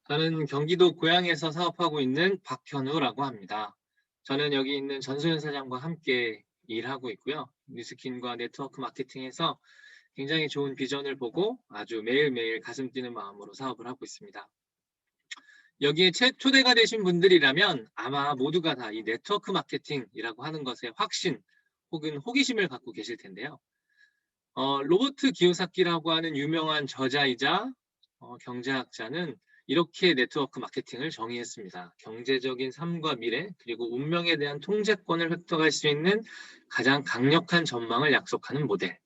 저는 경기도 고양에서 사업하고 있는 박현우라고 합니다. 저는 여기 있는 전소연 사장과 함께 일하고 있고요. 뉴스킨과 네트워크 마케팅에서 굉장히 좋은 비전을 보고 아주 매일매일 가슴 뛰는 마음으로 사업을 하고 있습니다. 여기에 초대가 되신 분들이라면 아마 모두가 다 이 네트워크 마케팅이라고 하는 것에 확신 혹은 호기심을 갖고 계실 텐데요. 로버트 기요사키라고 하는 유명한 저자이자 경제학자는 이렇게 네트워크 마케팅을 정의했습니다. 경제적인 삶과 미래 그리고 운명에 대한 통제권을 획득할 수 있는 가장 강력한 전망을 약속하는 모델.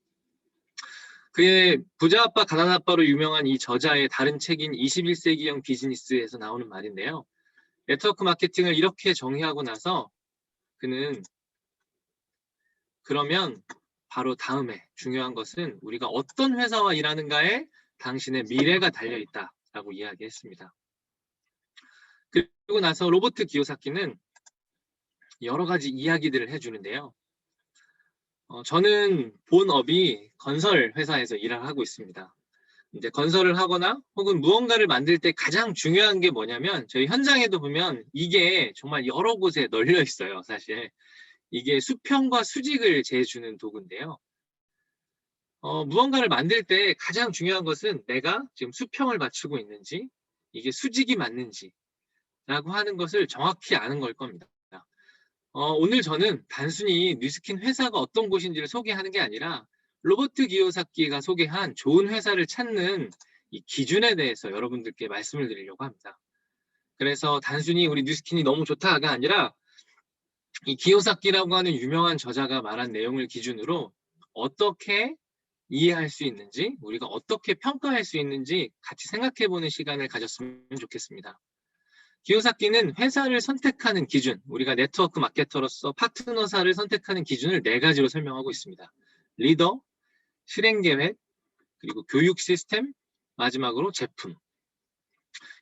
그의 부자 아빠 가난 아빠로 유명한 이 저자의 다른 책인 21세기형 비즈니스에서 나오는 말인데요. 네트워크 마케팅을 이렇게 정의하고 나서 그는 그러면 바로 다음에 중요한 것은 우리가 어떤 회사와 일하는가에 당신의 미래가 달려있다라고 이야기했습니다. 그리고 나서 로버트 기요사키는 여러 가지 이야기들을 해주는데요. 저는 본업이 건설 회사에서 일을 하고 있습니다. 이제 건설을 하거나 혹은 무언가를 만들 때 가장 중요한 게 뭐냐면 저희 현장에도 보면 이게 정말 여러 곳에 널려 있어요. 사실 이게 수평과 수직을 재주는 도구인데요. 무언가를 만들 때 가장 중요한 것은 내가 지금 수평을 맞추고 있는지 이게 수직이 맞는지 라고 하는 것을 정확히 아는 걸 겁니다. 오늘 저는 단순히 뉴스킨 회사가 어떤 곳인지를 소개하는 게 아니라 로버트 기요사키가 소개한 좋은 회사를 찾는 이 기준에 대해서 여러분들께 말씀을 드리려고 합니다. 그래서 단순히 우리 뉴스킨이 너무 좋다가 아니라 이 기요사키라고 하는 유명한 저자가 말한 내용을 기준으로 어떻게 이해할 수 있는지, 우리가 어떻게 평가할 수 있는지 같이 생각해보는 시간을 가졌으면 좋겠습니다. 기요사키는 회사를 선택하는 기준, 우리가 네트워크 마케터로서 파트너사를 선택하는 기준을 4가지로 설명하고 있습니다. 리더, 실행계획, 그리고 교육 시스템, 마지막으로 제품.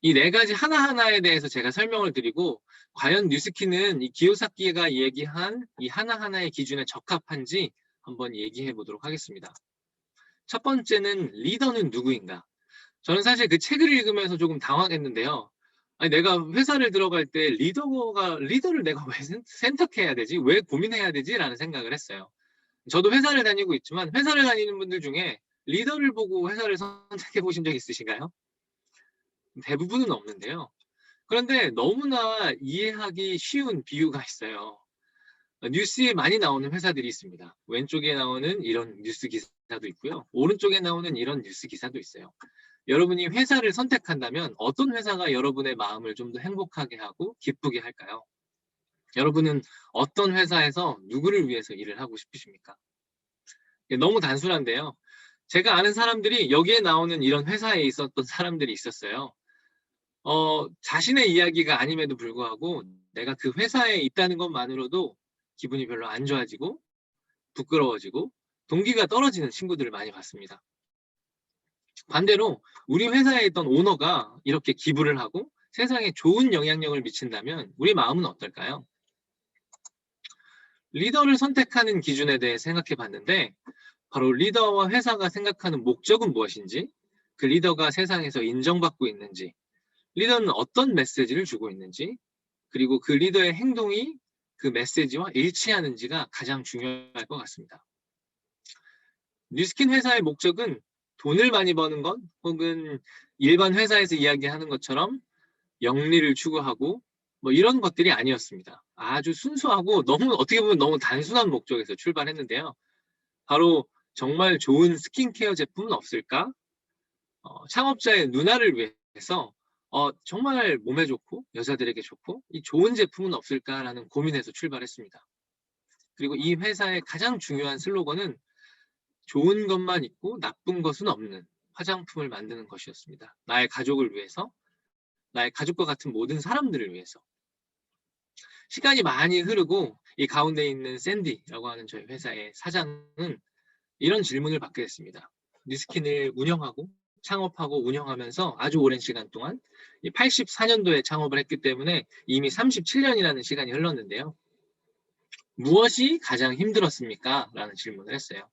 이 4가지 하나하나에 대해서 제가 설명을 드리고 과연 뉴스킨은 이 기요사키가 얘기한 이 하나하나의 기준에 적합한지 한번 얘기해 보도록 하겠습니다. 첫 번째는 리더는 누구인가? 저는 사실 그 책을 읽으면서 조금 당황했는데요. 아니, 내가 회사를 들어갈 때 리더를 내가 왜 선택해야 되지? 왜 고민해야 되지? 라는 생각을 했어요. 저도 회사를 다니고 있지만 회사를 다니는 분들 중에 리더를 보고 회사를 선택해 보신 적 있으신가요? 대부분은 없는데요. 그런데 너무나 이해하기 쉬운 비유가 있어요. 뉴스에 많이 나오는 회사들이 있습니다. 왼쪽에 나오는 이런 뉴스 기사도 있고요. 오른쪽에 나오는 이런 뉴스 기사도 있어요. 여러분이 회사를 선택한다면 어떤 회사가 여러분의 마음을 좀 더 행복하게 하고 기쁘게 할까요? 여러분은 어떤 회사에서 누구를 위해서 일을 하고 싶으십니까? 너무 단순한데요. 제가 아는 사람들이 여기에 나오는 이런 회사에 있었던 사람들이 있었어요. 자신의 이야기가 아님에도 불구하고 내가 그 회사에 있다는 것만으로도 기분이 별로 안 좋아지고 부끄러워지고 동기가 떨어지는 친구들을 많이 봤습니다. 반대로 우리 회사에 있던 오너가 이렇게 기부를 하고 세상에 좋은 영향력을 미친다면 우리 마음은 어떨까요? 리더를 선택하는 기준에 대해 생각해 봤는데 바로 리더와 회사가 생각하는 목적은 무엇인지, 그 리더가 세상에서 인정받고 있는지, 리더는 어떤 메시지를 주고 있는지, 그리고 그 리더의 행동이 그 메시지와 일치하는지가 가장 중요할 것 같습니다. 뉴스킨 회사의 목적은 돈을 많이 버는 것 혹은 일반 회사에서 이야기하는 것처럼 영리를 추구하고 뭐 이런 것들이 아니었습니다. 아주 순수하고 너무 어떻게 보면 너무 단순한 목적에서 출발했는데요. 바로 정말 좋은 스킨케어 제품은 없을까? 창업자의 누나를 위해서 정말 몸에 좋고 여자들에게 좋고 이 좋은 제품은 없을까라는 고민에서 출발했습니다. 그리고 이 회사의 가장 중요한 슬로건은 좋은 것만 있고 나쁜 것은 없는 화장품을 만드는 것이었습니다. 나의 가족을 위해서, 나의 가족과 같은 모든 사람들을 위해서. 시간이 많이 흐르고 이 가운데 있는 샌디라고 하는 저희 회사의 사장은 이런 질문을 받게 됐습니다. 뉴스킨을 운영하고 창업하고 운영하면서 아주 오랜 시간 동안 84년도에 창업을 했기 때문에 이미 37년이라는 시간이 흘렀는데요. 무엇이 가장 힘들었습니까? 라는 질문을 했어요.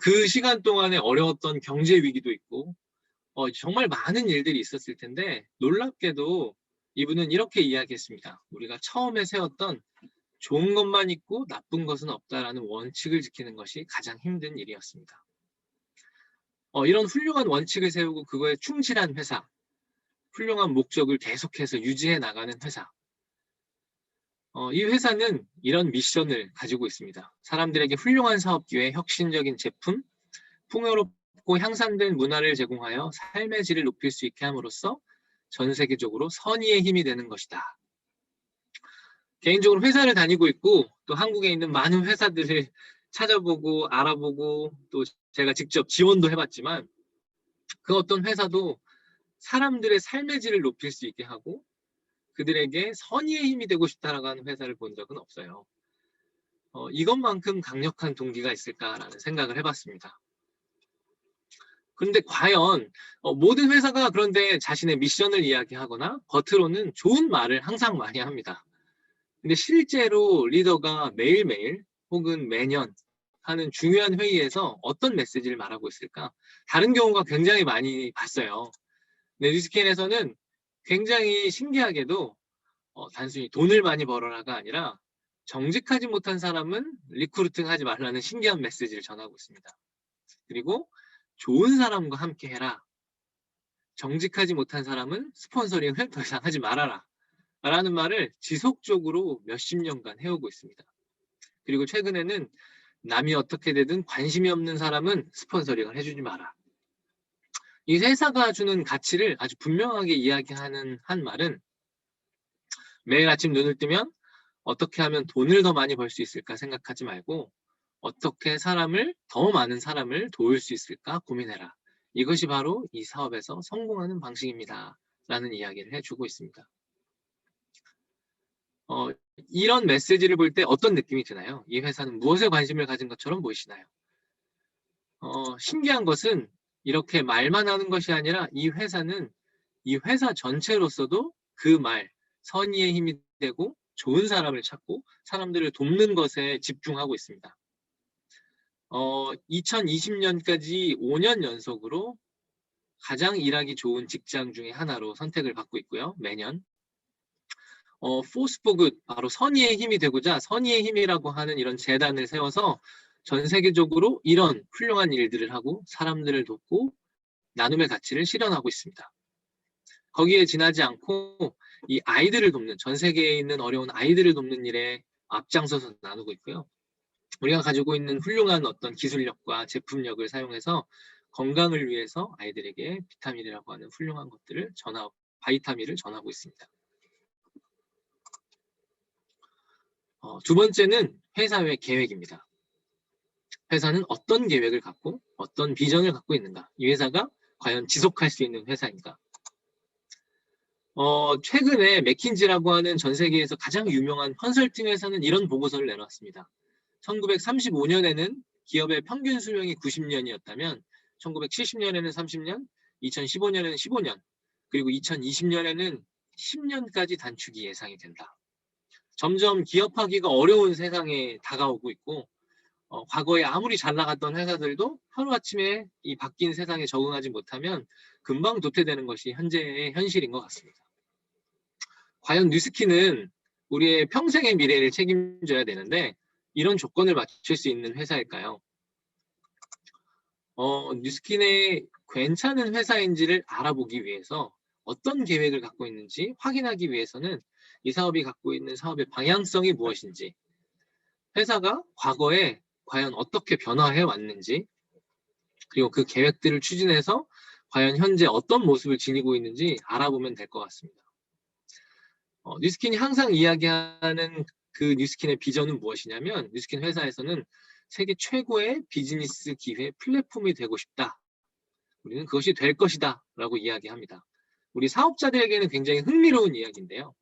그 시간 동안에 어려웠던 경제 위기도 있고 정말 많은 일들이 있었을 텐데 놀랍게도 이분은 이렇게 이야기했습니다. 우리가 처음에 세웠던 좋은 것만 있고 나쁜 것은 없다라는 원칙을 지키는 것이 가장 힘든 일이었습니다. 이런 훌륭한 원칙을 세우고 그거에 충실한 회사, 훌륭한 목적을 계속해서 유지해 나가는 회사. 이 회사는 이런 미션을 가지고 있습니다. 사람들에게 훌륭한 사업 기회, 혁신적인 제품, 풍요롭고 향상된 문화를 제공하여 삶의 질을 높일 수 있게 함으로써 전 세계적으로 선의의 힘이 되는 것이다. 개인적으로 회사를 다니고 있고 또 한국에 있는 많은 회사들을 찾아보고 알아보고 또 제가 직접 지원도 해봤지만 그 어떤 회사도 사람들의 삶의 질을 높일 수 있게 하고 그들에게 선의의 힘이 되고 싶다라고 하는 회사를 본 적은 없어요. 이것만큼 강력한 동기가 있을까라는 생각을 해봤습니다. 그런데 과연 모든 회사가 그런데 자신의 미션을 이야기하거나 겉으로는 좋은 말을 항상 많이 합니다. 근데 실제로 리더가 매일매일 혹은 매년 하는 중요한 회의에서 어떤 메시지를 말하고 있을까? 다른 경우가 굉장히 많이 봤어요. 근데 뉴스캔에서는 굉장히 신기하게도 단순히 돈을 많이 벌어라가 아니라 정직하지 못한 사람은 리크루팅 하지 말라는 신기한 메시지를 전하고 있습니다. 그리고 좋은 사람과 함께 해라. 정직하지 못한 사람은 스폰서링을 더 이상 하지 말아라. 라는 말을 지속적으로 몇십 년간 해오고 있습니다. 그리고 최근에는 남이 어떻게 되든 관심이 없는 사람은 스폰서링을 해주지 마라. 이 회사가 주는 가치를 아주 분명하게 이야기하는 한 말은 매일 아침 눈을 뜨면 어떻게 하면 돈을 더 많이 벌 수 있을까 생각하지 말고 어떻게 더 많은 사람을 도울 수 있을까 고민해라. 이것이 바로 이 사업에서 성공하는 방식입니다. 라는 이야기를 해주고 있습니다. 이런 메시지를 볼 때 어떤 느낌이 드나요? 이 회사는 무엇에 관심을 가진 것처럼 보이시나요? 신기한 것은 이렇게 말만 하는 것이 아니라 이 회사는 이 회사 전체로서도 그 말, 선의의 힘이 되고 좋은 사람을 찾고 사람들을 돕는 것에 집중하고 있습니다. 2020년까지 5년 연속으로 가장 일하기 좋은 직장 중에 하나로 선택을 받고 있고요. 매년. Force for Good, 바로 선의의 힘이 되고자 선의의 힘이라고 하는 이런 재단을 세워서 전 세계적으로 이런 훌륭한 일들을 하고 사람들을 돕고 나눔의 가치를 실현하고 있습니다. 거기에 지나지 않고 이 아이들을 돕는, 전 세계에 있는 어려운 아이들을 돕는 일에 앞장서서 나누고 있고요. 우리가 가지고 있는 훌륭한 어떤 기술력과 제품력을 사용해서 건강을 위해서 아이들에게 비타민이라고 하는 훌륭한 것들을 바이타민을 전하고 있습니다. 두 번째는 회사의 계획입니다. 회사는 어떤 계획을 갖고 어떤 비전을 갖고 있는가? 이 회사가 과연 지속할 수 있는 회사인가? 최근에 맥킨지라고 하는 전 세계에서 가장 유명한 컨설팅 회사는 이런 보고서를 내놨습니다. 1935년에는 기업의 평균 수명이 90년이었다면 1970년에는 30년, 2015년에는 15년, 그리고 2020년에는 10년까지 단축이 예상이 된다. 점점 기업하기가 어려운 세상에 다가오고 있고 과거에 아무리 잘 나갔던 회사들도 하루아침에 이 바뀐 세상에 적응하지 못하면 금방 도태되는 것이 현재의 현실인 것 같습니다. 과연 뉴스킨은 우리의 평생의 미래를 책임져야 되는데 이런 조건을 맞출 수 있는 회사일까요? 뉴스킨의 괜찮은 회사인지를 알아보기 위해서 어떤 계획을 갖고 있는지 확인하기 위해서는 이 사업이 갖고 있는 사업의 방향성이 무엇인지, 회사가 과거에 과연 어떻게 변화해 왔는지, 그리고 그 계획들을 추진해서 과연 현재 어떤 모습을 지니고 있는지 알아보면 될 것 같습니다. 뉴스킨이 항상 이야기하는 그 뉴스킨의 비전은 무엇이냐면 뉴스킨 회사에서는 세계 최고의 비즈니스 기회 플랫폼이 되고 싶다. 우리는 그것이 될 것이다 라고 이야기합니다. 우리 사업자들에게는 굉장히 흥미로운 이야기인데요.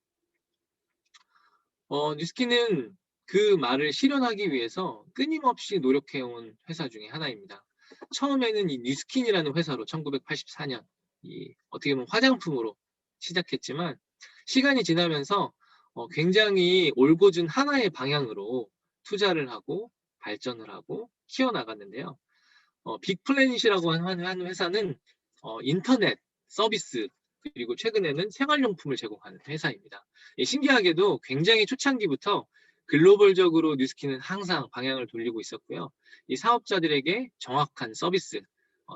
뉴스킨은 그 말을 실현하기 위해서 끊임없이 노력해온 회사 중에 하나입니다. 처음에는 이 뉴스킨이라는 회사로 1984년 어떻게 보면 화장품으로 시작했지만 시간이 지나면서 굉장히 올곧은 하나의 방향으로 투자를 하고 발전을 하고 키워나갔는데요. 빅플래닛이라고 하는 회사는 인터넷 서비스 그리고 최근에는 생활용품을 제공하는 회사입니다. 신기하게도 굉장히 초창기부터 글로벌적으로 뉴스킨은 항상 방향을 돌리고 있었고요. 이 사업자들에게 정확한 서비스,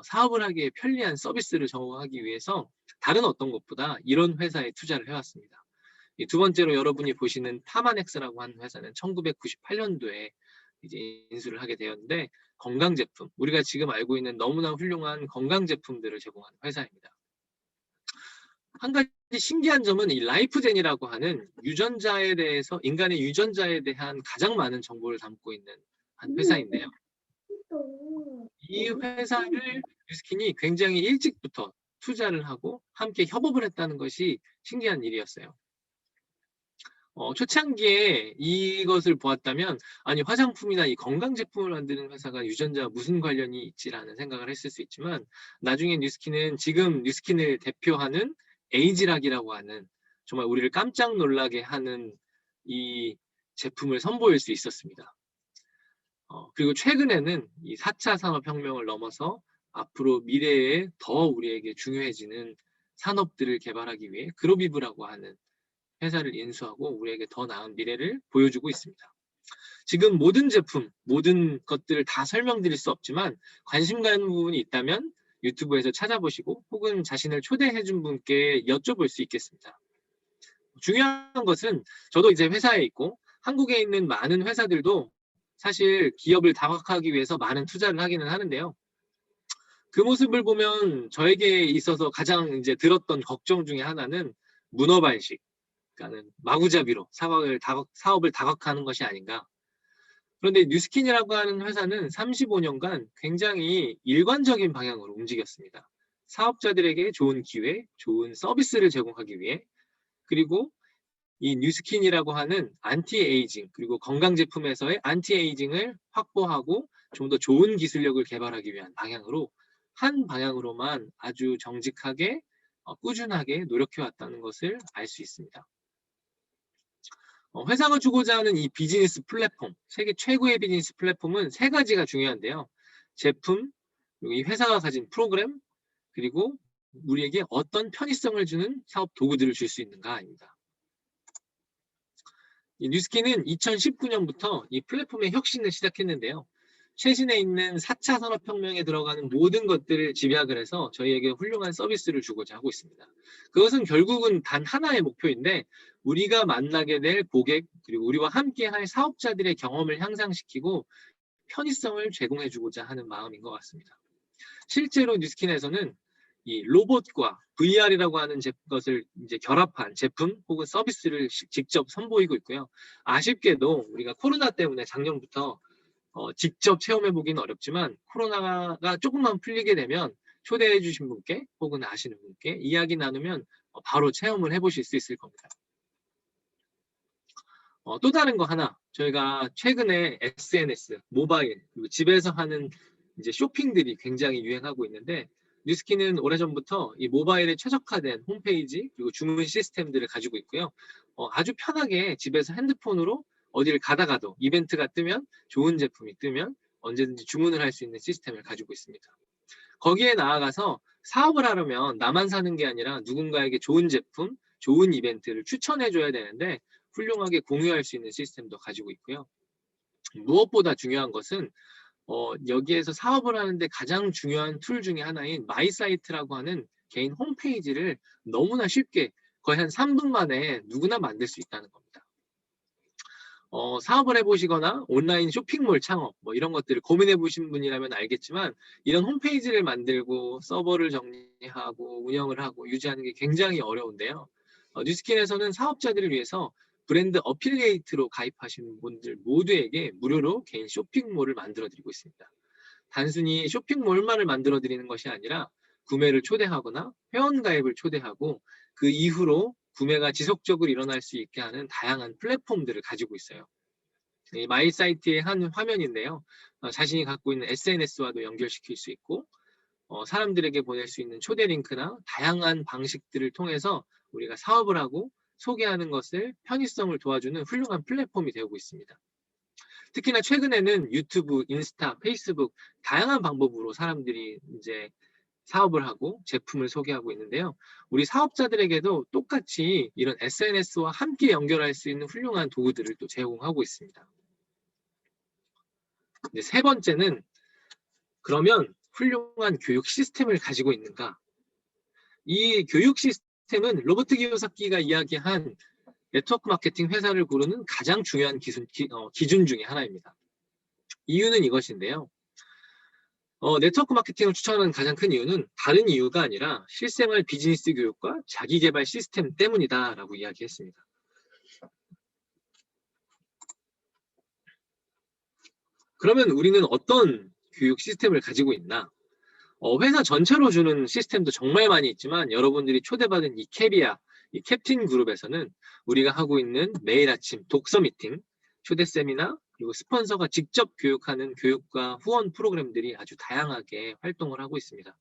사업을 하기에 편리한 서비스를 제공하기 위해서 다른 어떤 것보다 이런 회사에 투자를 해왔습니다. 두 번째로 여러분이 보시는 파마넥스라고 하는 회사는 1998년도에 이제 인수를 하게 되었는데 건강 제품, 우리가 지금 알고 있는 너무나 훌륭한 건강 제품들을 제공하는 회사입니다. 한 가지 신기한 점은 이 라이프젠이라고 하는 유전자에 대해서 인간의 유전자에 대한 가장 많은 정보를 담고 있는 한 회사인데요. 이 회사를 뉴스킨이 굉장히 일찍부터 투자를 하고 함께 협업을 했다는 것이 신기한 일이었어요. 초창기에 이것을 보았다면 아니 화장품이나 이 건강 제품을 만드는 회사가 유전자와 무슨 관련이 있지라는 생각을 했을 수 있지만 나중에 뉴스킨은 지금 뉴스킨을 대표하는 에이지락이라고 하는 정말 우리를 깜짝 놀라게 하는 이 제품을 선보일 수 있었습니다. 그리고 최근에는 이 4차 산업혁명을 넘어서 앞으로 미래에 더 우리에게 중요해지는 산업들을 개발하기 위해 그로비브라고 하는 회사를 인수하고 우리에게 더 나은 미래를 보여주고 있습니다. 지금 모든 제품, 모든 것들을 다 설명드릴 수 없지만 관심 가는 부분이 있다면 유튜브에서 찾아보시고 혹은 자신을 초대해 준 분께 여쭤볼 수 있겠습니다. 중요한 것은 저도 이제 회사에 있고 한국에 있는 많은 회사들도 사실 기업을 다각화하기 위해서 많은 투자를 하기는 하는데요. 그 모습을 보면 저에게 있어서 가장 이제 들었던 걱정 중에 하나는 문어발식, 그러니까는 마구잡이로 사업을 다각화하는 것이 아닌가. 그런데 뉴스킨이라고 하는 회사는 35년간 굉장히 일관적인 방향으로 움직였습니다. 사업자들에게 좋은 기회, 좋은 서비스를 제공하기 위해 그리고 이 뉴스킨이라고 하는 안티에이징 그리고 건강제품에서의 안티에이징을 확보하고 좀 더 좋은 기술력을 개발하기 위한 방향으로 한 방향으로만 아주 정직하게 꾸준하게 노력해왔다는 것을 알 수 있습니다. 회사가 주고자 하는 이 비즈니스 플랫폼, 세계 최고의 비즈니스 플랫폼은 세 가지가 중요한데요. 제품, 그리고 이 회사가 가진 프로그램, 그리고 우리에게 어떤 편의성을 주는 사업 도구들을 줄 수 있는가입니다. 이 뉴스킨은 2019년부터 이 플랫폼의 혁신을 시작했는데요. 최신에 있는 4차 산업혁명에 들어가는 모든 것들을 집약을 해서 저희에게 훌륭한 서비스를 주고자 하고 있습니다. 그것은 결국은 단 하나의 목표인데 우리가 만나게 될 고객 그리고 우리와 함께 할 사업자들의 경험을 향상시키고 편의성을 제공해 주고자 하는 마음인 것 같습니다. 실제로 뉴스킨에서는 이 로봇과 VR이라고 하는 것을 이제 결합한 제품 혹은 서비스를 직접 선보이고 있고요. 아쉽게도 우리가 코로나 때문에 작년부터 직접 체험해 보기는 어렵지만 코로나가 조금만 풀리게 되면 초대해 주신 분께 혹은 아시는 분께 이야기 나누면 바로 체험을 해보실 수 있을 겁니다. 또 다른 거 하나 저희가 최근에 SNS, 모바일 그리고 집에서 하는 이제 쇼핑들이 굉장히 유행하고 있는데 뉴스킨은 오래전부터 이 모바일에 최적화된 홈페이지 그리고 주문 시스템들을 가지고 있고요. 아주 편하게 집에서 핸드폰으로 어디를 가다가도 이벤트가 뜨면 좋은 제품이 뜨면 언제든지 주문을 할 수 있는 시스템을 가지고 있습니다. 거기에 나아가서 사업을 하려면 나만 사는 게 아니라 누군가에게 좋은 제품, 좋은 이벤트를 추천해 줘야 되는데 훌륭하게 공유할 수 있는 시스템도 가지고 있고요. 무엇보다 중요한 것은 여기에서 사업을 하는데 가장 중요한 툴 중에 하나인 마이사이트라고 하는 개인 홈페이지를 너무나 쉽게 거의 한 3분 만에 누구나 만들 수 있다는 겁니다. 사업을 해보시거나 온라인 쇼핑몰 창업 뭐 이런 것들을 고민해 보신 분이라면 알겠지만 이런 홈페이지를 만들고 서버를 정리하고 운영을 하고 유지하는 게 굉장히 어려운데요. 뉴스킨에서는 사업자들을 위해서 브랜드 어필리에이트로 가입하시는 분들 모두에게 무료로 개인 쇼핑몰을 만들어 드리고 있습니다. 단순히 쇼핑몰만을 만들어 드리는 것이 아니라 구매를 초대하거나 회원가입을 초대하고 그 이후로 구매가 지속적으로 일어날 수 있게 하는 다양한 플랫폼들을 가지고 있어요. 이 마이 사이트의 한 화면인데요. 자신이 갖고 있는 SNS와도 연결시킬 수 있고 사람들에게 보낼 수 있는 초대 링크나 다양한 방식들을 통해서 우리가 사업을 하고 소개하는 것을 편의성을 도와주는 훌륭한 플랫폼이 되고 있습니다. 특히나 최근에는 유튜브, 인스타, 페이스북 다양한 방법으로 사람들이 이제 사업을 하고 제품을 소개하고 있는데요. 우리 사업자들에게도 똑같이 이런 SNS와 함께 연결할 수 있는 훌륭한 도구들을 또 제공하고 있습니다. 이제 세 번째는 그러면 훌륭한 교육 시스템을 가지고 있는가? 이 교육 시스템은 로버트 기요사키가 이야기한 네트워크 마케팅 회사를 고르는 가장 중요한 기준 중에 하나입니다. 이유는 이것인데요. 네트워크 마케팅을 추천하는 가장 큰 이유는 다른 이유가 아니라 실생활 비즈니스 교육과 자기개발 시스템 때문이다라고 이야기했습니다. 그러면 우리는 어떤 교육 시스템을 가지고 있나? 회사 전체로 주는 시스템도 정말 많이 있지만 여러분들이 초대받은 이 캐비아, 이 캡틴 그룹에서는 우리가 하고 있는 매일 아침 독서 미팅, 초대 세미나, 그리고 스폰서가 직접 교육하는 교육과 후원 프로그램들이 아주 다양하게 활동을 하고 있습니다.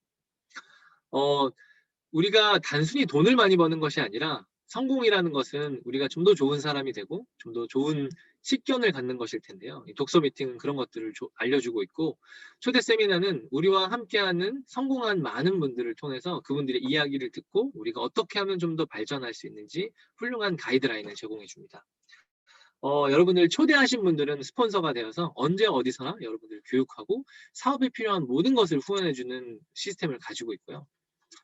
우리가 단순히 돈을 많이 버는 것이 아니라 성공이라는 것은 우리가 좀 더 좋은 사람이 되고 좀 더 좋은 식견을 갖는 것일 텐데요. 이 독서 미팅은 그런 것들을 알려주고 있고, 초대 세미나는 우리와 함께하는 성공한 많은 분들을 통해서 그분들의 이야기를 듣고 우리가 어떻게 하면 좀 더 발전할 수 있는지 훌륭한 가이드라인을 제공해 줍니다. 여러분들 초대하신 분들은 스폰서가 되어서 언제 어디서나 여러분들 교육하고 사업에 필요한 모든 것을 후원해주는 시스템을 가지고 있고요.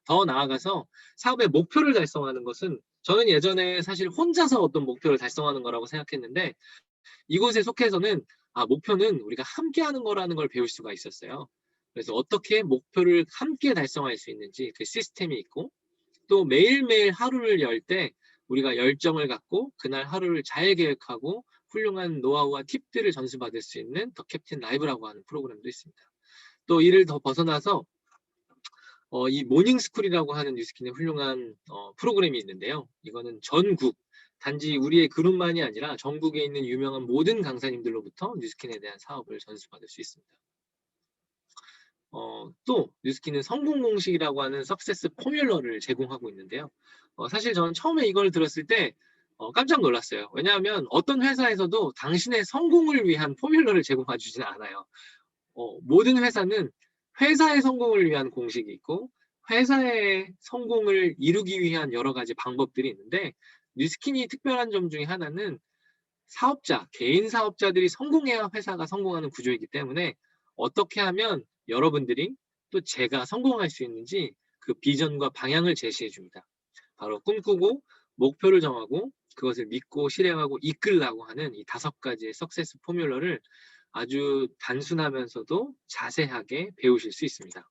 더 나아가서 사업의 목표를 달성하는 것은 저는 예전에 사실 혼자서 어떤 목표를 달성하는 거라고 생각했는데, 이곳에 속해서는 목표는 우리가 함께 하는 거라는 걸 배울 수가 있었어요. 그래서 어떻게 목표를 함께 달성할 수 있는지 그 시스템이 있고, 또 매일매일 하루를 열 때 우리가 열정을 갖고 그날 하루를 잘 계획하고 훌륭한 노하우와 팁들을 전수받을 수 있는 더 캡틴 라이브라고 하는 프로그램도 있습니다. 또 이를 더 벗어나서 이 모닝스쿨이라고 하는 뉴스킨의 훌륭한 프로그램이 있는데요. 이거는 전국, 단지 우리의 그룹만이 아니라 전국에 있는 유명한 모든 강사님들로부터 뉴스킨에 대한 사업을 전수받을 수 있습니다. 또 뉴스킨은 성공 공식이라고 하는 석세스 포뮬러를 제공하고 있는데요. 사실 저는 처음에 이걸 들었을 때 깜짝 놀랐어요. 왜냐하면 어떤 회사에서도 당신의 성공을 위한 포뮬러를 제공해 주지는 않아요. 모든 회사는 회사의 성공을 위한 공식이 있고 회사의 성공을 이루기 위한 여러 가지 방법들이 있는데, 뉴스킨이 특별한 점 중에 하나는 사업자, 개인 사업자들이 성공해야 회사가 성공하는 구조이기 때문에 어떻게 하면 여러분들이 또 제가 성공할 수 있는지 그 비전과 방향을 제시해 줍니다. 바로 꿈꾸고 목표를 정하고 그것을 믿고 실행하고 이끌라고 하는 이 5가지의 석세스 포뮬러를 아주 단순하면서도 자세하게 배우실 수 있습니다.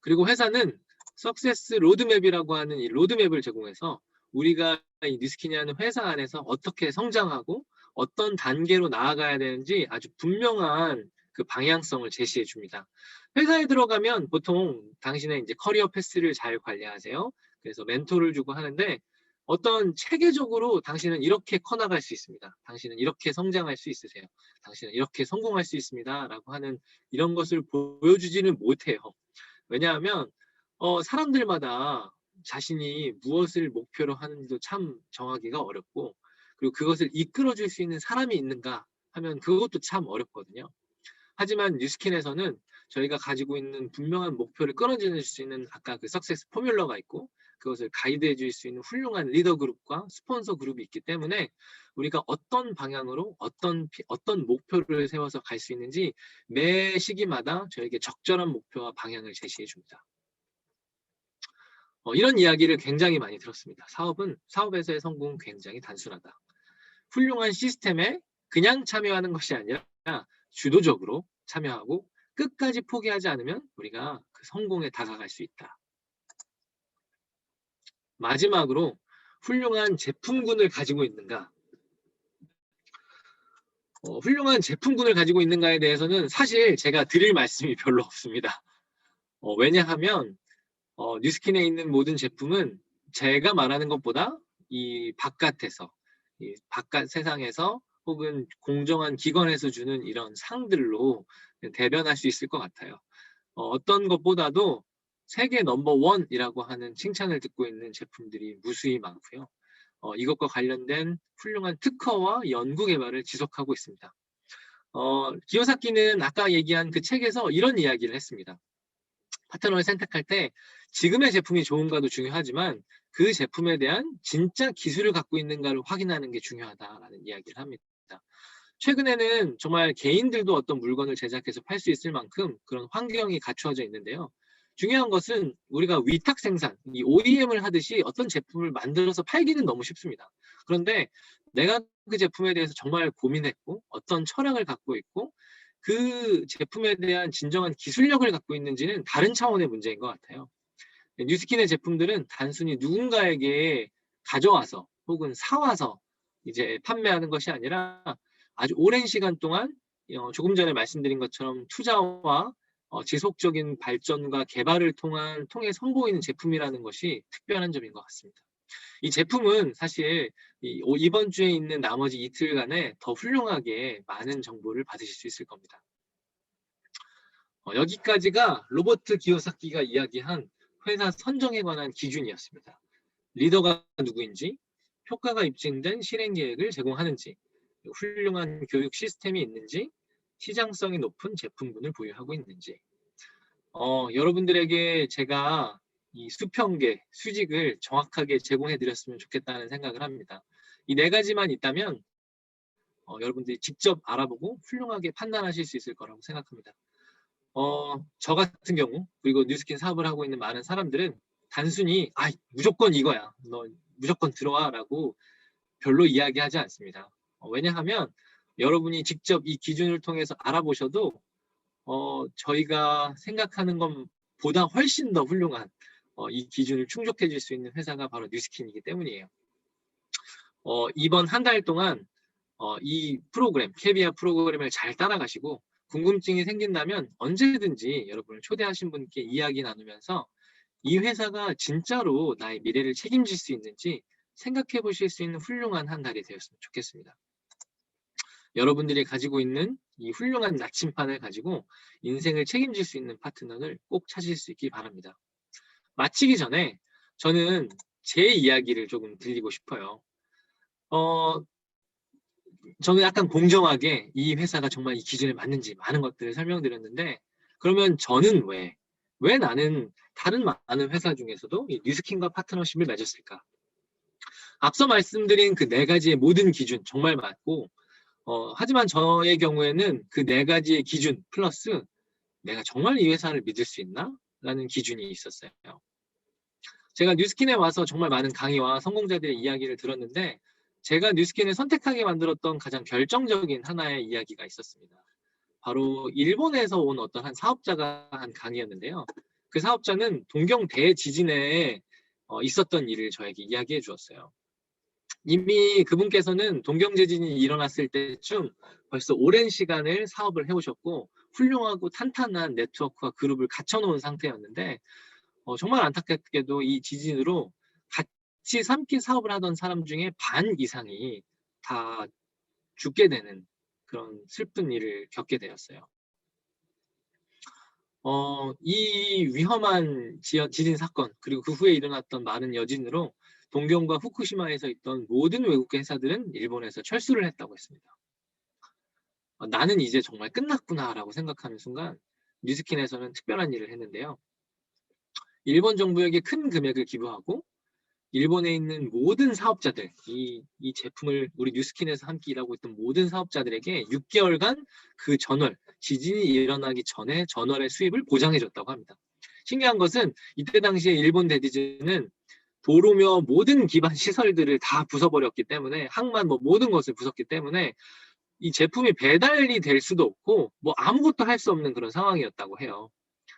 그리고 회사는 석세스 로드맵이라고 하는 이 로드맵을 제공해서 우리가 이 뉴스킨이라는 회사 안에서 어떻게 성장하고 어떤 단계로 나아가야 되는지 아주 분명한 그 방향성을 제시해 줍니다. 회사에 들어가면 보통 당신의 이제 커리어 패스를 잘 관리하세요. 그래서 멘토를 주고 하는데, 어떤 체계적으로 당신은 이렇게 커나갈 수 있습니다. 당신은 이렇게 성장할 수 있으세요. 당신은 이렇게 성공할 수 있습니다. 라고 하는 이런 것을 보여주지는 못해요. 왜냐하면 사람들마다 자신이 무엇을 목표로 하는지도 참 정하기가 어렵고, 그리고 그것을 이끌어줄 수 있는 사람이 있는가 하면 그것도 참 어렵거든요. 하지만 뉴스킨에서는 저희가 가지고 있는 분명한 목표를 끌어낼 수 있는 아까 그 석세스 포뮬러가 있고, 그것을 가이드해 줄 수 있는 훌륭한 리더 그룹과 스폰서 그룹이 있기 때문에 우리가 어떤 방향으로 어떤 목표를 세워서 갈 수 있는지 매 시기마다 저에게 적절한 목표와 방향을 제시해 줍니다. 이런 이야기를 굉장히 많이 들었습니다. 사업에서의 성공은 굉장히 단순하다. 훌륭한 시스템에 그냥 참여하는 것이 아니라 주도적으로 참여하고 끝까지 포기하지 않으면 우리가 그 성공에 다가갈 수 있다. 마지막으로 훌륭한 제품군을 가지고 있는가? 훌륭한 제품군을 가지고 있는가에 대해서는 사실 제가 드릴 말씀이 별로 없습니다. 왜냐하면 뉴스킨에 있는 모든 제품은 제가 말하는 것보다 이 바깥에서, 이 바깥 세상에서 혹은 공정한 기관에서 주는 이런 상들로 대변할 수 있을 것 같아요. 어떤 것보다도 세계 넘버 원이라고 하는 칭찬을 듣고 있는 제품들이 무수히 많고요. 이것과 관련된 훌륭한 특허와 연구 개발을 지속하고 있습니다. 기요사키는 아까 얘기한 그 책에서 이런 이야기를 했습니다. 파트너를 선택할 때 지금의 제품이 좋은가도 중요하지만 그 제품에 대한 진짜 기술을 갖고 있는가를 확인하는 게 중요하다라는 이야기를 합니다. 최근에는 정말 개인들도 어떤 물건을 제작해서 팔 수 있을 만큼 그런 환경이 갖추어져 있는데요. 중요한 것은 우리가 위탁 생산, 이 OEM을 하듯이 어떤 제품을 만들어서 팔기는 너무 쉽습니다. 그런데 내가 그 제품에 대해서 정말 고민했고 어떤 철학을 갖고 있고 그 제품에 대한 진정한 기술력을 갖고 있는지는 다른 차원의 문제인 것 같아요. 뉴스킨의 제품들은 단순히 누군가에게 가져와서 혹은 사와서 이제 판매하는 것이 아니라 아주 오랜 시간 동안 조금 전에 말씀드린 것처럼 투자와 지속적인 발전과 개발을 통해 선보이는 제품이라는 것이 특별한 점인 것 같습니다. 이 제품은 사실 이번 주에 있는 나머지 이틀간에 더 훌륭하게 많은 정보를 받으실 수 있을 겁니다. 여기까지가 로버트 기요사키가 이야기한 회사 선정에 관한 기준이었습니다. 리더가 누구인지, 효과가 입증된 실행 계획을 제공하는지, 훌륭한 교육 시스템이 있는지, 시장성이 높은 제품군을 보유하고 있는지. 여러분들에게 제가 이 수평계, 수직을 정확하게 제공해 드렸으면 좋겠다는 생각을 합니다. 이 네 가지만 있다면 여러분들이 직접 알아보고 훌륭하게 판단하실 수 있을 거라고 생각합니다. 저 같은 경우 그리고 뉴스킨 사업을 하고 있는 많은 사람들은 단순히 무조건 이거야, 너 무조건 들어와 라고 별로 이야기하지 않습니다. 왜냐하면 여러분이 직접 이 기준을 통해서 알아보셔도 저희가 생각하는 것보다 훨씬 더 훌륭한 이 기준을 충족해 줄 수 있는 회사가 바로 뉴스킨이기 때문이에요. 이번 한 달 동안 이 프로그램, 캐비아 프로그램을 잘 따라가시고 궁금증이 생긴다면 언제든지 여러분을 초대하신 분께 이야기 나누면서 이 회사가 진짜로 나의 미래를 책임질 수 있는지 생각해 보실 수 있는 훌륭한 한 달이 되었으면 좋겠습니다. 여러분들이 가지고 있는 이 훌륭한 나침판을 가지고 인생을 책임질 수 있는 파트너를 꼭 찾으실 수 있기 바랍니다. 마치기 전에 저는 제 이야기를 조금 들리고 싶어요. 저는 약간 공정하게 이 회사가 정말 이 기준에 맞는지 많은 것들을 설명드렸는데, 그러면 저는 왜 나는 다른 많은 회사 중에서도 이 뉴스킨과 파트너십을 맺었을까? 앞서 말씀드린 그 네 가지의 모든 기준 정말 맞고, 하지만 저의 경우에는 그 네 가지의 기준 플러스 내가 정말 이 회사를 믿을 수 있나? 라는 기준이 있었어요. 제가 뉴스킨에 와서 정말 많은 강의와 성공자들의 이야기를 들었는데 제가 뉴스킨을 선택하게 만들었던 가장 결정적인 하나의 이야기가 있었습니다. 바로 일본에서 온 어떤 한 사업자가 한 강의였는데요. 그 사업자는 동경 대지진에 있었던 일을 저에게 이야기해 주었어요. 이미 그분께서는 동경 지진이 일어났을 때쯤 벌써 오랜 시간을 사업을 해오셨고 훌륭하고 탄탄한 네트워크와 그룹을 갖춰놓은 상태였는데 정말 안타깝게도 이 지진으로 같이 함께 사업을 하던 사람 중에 반 이상이 다 죽게 되는 그런 슬픈 일을 겪게 되었어요. 이 위험한 지진 사건 그리고 그 후에 일어났던 많은 여진으로 동경과 후쿠시마에서 있던 모든 외국 회사들은 일본에서 철수를 했다고 했습니다. 나는 이제 정말 끝났구나라고 생각하는 순간 뉴스킨에서는 특별한 일을 했는데요. 일본 정부에게 큰 금액을 기부하고 일본에 있는 모든 사업자들, 이 제품을 우리 뉴스킨에서 함께 일하고 있던 모든 사업자들에게 6개월간 그 전월, 지진이 일어나기 전에 전월의 수입을 보장해줬다고 합니다. 신기한 것은 이때 당시에 일본 대지진은 도로며 모든 기반 시설들을 다 부숴버렸기 때문에 항만 모든 것을 부쉈기 때문에 이 제품이 배달이 될 수도 없고 아무것도 할 수 없는 그런 상황이었다고 해요.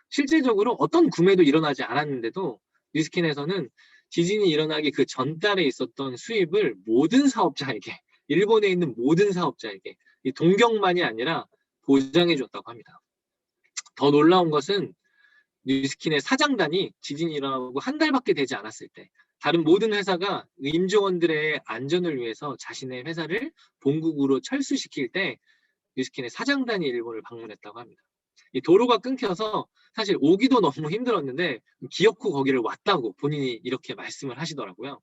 실질적으로 어떤 구매도 일어나지 않았는데도 뉴스킨에서는 지진이 일어나기 그 전달에 있었던 수입을 모든 사업자에게, 일본에 있는 모든 사업자에게 이 동경만이 아니라 보장해 줬다고 합니다. 더 놀라운 것은 뉴스킨의 사장단이 지진이 일어나고 한 달밖에 되지 않았을 때 다른 모든 회사가 임직원들의 안전을 위해서 자신의 회사를 본국으로 철수시킬 때 뉴스킨의 사장단이 일본을 방문했다고 합니다. 이 도로가 끊겨서 사실 오기도 너무 힘들었는데 기어코 거기를 왔다고 본인이 이렇게 말씀을 하시더라고요.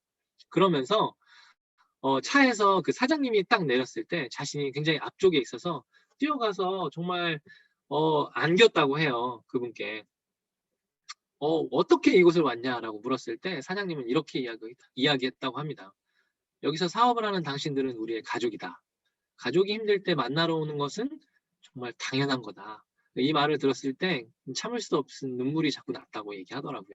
그러면서 차에서 그 사장님이 딱 내렸을 때 자신이 굉장히 앞쪽에 있어서 뛰어가서 정말 안겼다고 해요. 그분께. 어떻게 이곳을 왔냐라고 물었을 때 사장님은 이렇게 이야기했다고 합니다. 여기서 사업을 하는 당신들은 우리의 가족이다. 가족이 힘들 때 만나러 오는 것은 정말 당연한 거다. 이 말을 들었을 때 참을 수 없은 눈물이 자꾸 났다고 얘기하더라고요.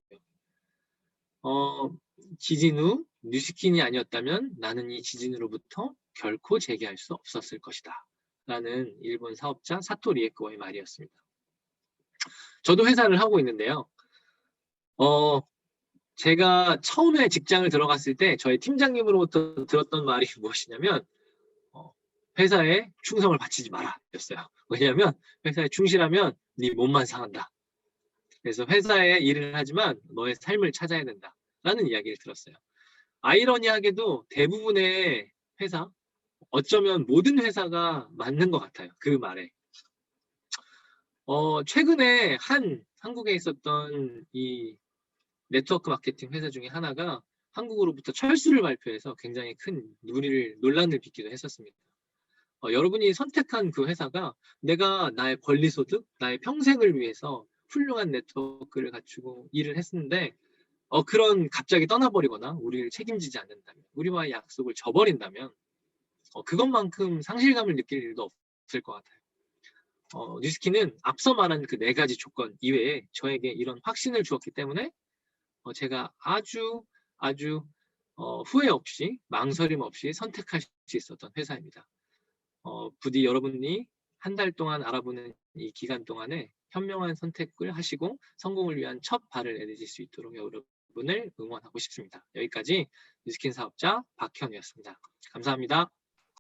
지진 후 뉴스킨이 아니었다면 나는 이 지진으로부터 결코 재기할 수 없었을 것이다. 라는 일본 사업자 사토 리에코의 말이었습니다. 저도 회사를 하고 있는데요. 제가 처음에 직장을 들어갔을 때 저희 팀장님으로부터 들었던 말이 무엇이냐면 회사에 충성을 바치지 마라 였어요. 왜냐하면 회사에 충실하면 네 몸만 상한다. 그래서 회사에 일을 하지만 너의 삶을 찾아야 된다. 라는 이야기를 들었어요. 아이러니하게도 대부분의 회사, 어쩌면 모든 회사가 맞는 것 같아요. 그 말에. 최근에 한국에 있었던 이 네트워크 마케팅 회사 중에 하나가 한국으로부터 철수를 발표해서 굉장히 큰 논란을 빚기도 했었습니다. 여러분이 선택한 그 회사가 내가 나의 권리소득, 나의 평생을 위해서 훌륭한 네트워크를 갖추고 일을 했는데 그런 갑자기 떠나버리거나 우리를 책임지지 않는다면, 우리와의 약속을 저버린다면 그것만큼 상실감을 느낄 일도 없을 것 같아요. 뉴스킨은 앞서 말한 그 4가지 조건 이외에 저에게 이런 확신을 주었기 때문에 제가 아주 후회 없이 망설임 없이 선택할 수 있었던 회사입니다. 부디 여러분이 한 달 동안 알아보는 이 기간 동안에 현명한 선택을 하시고 성공을 위한 첫 발을 내디딜 수 있도록 여러분을 응원하고 싶습니다. 여기까지 뉴스킨 사업자 박현우였습니다. 감사합니다.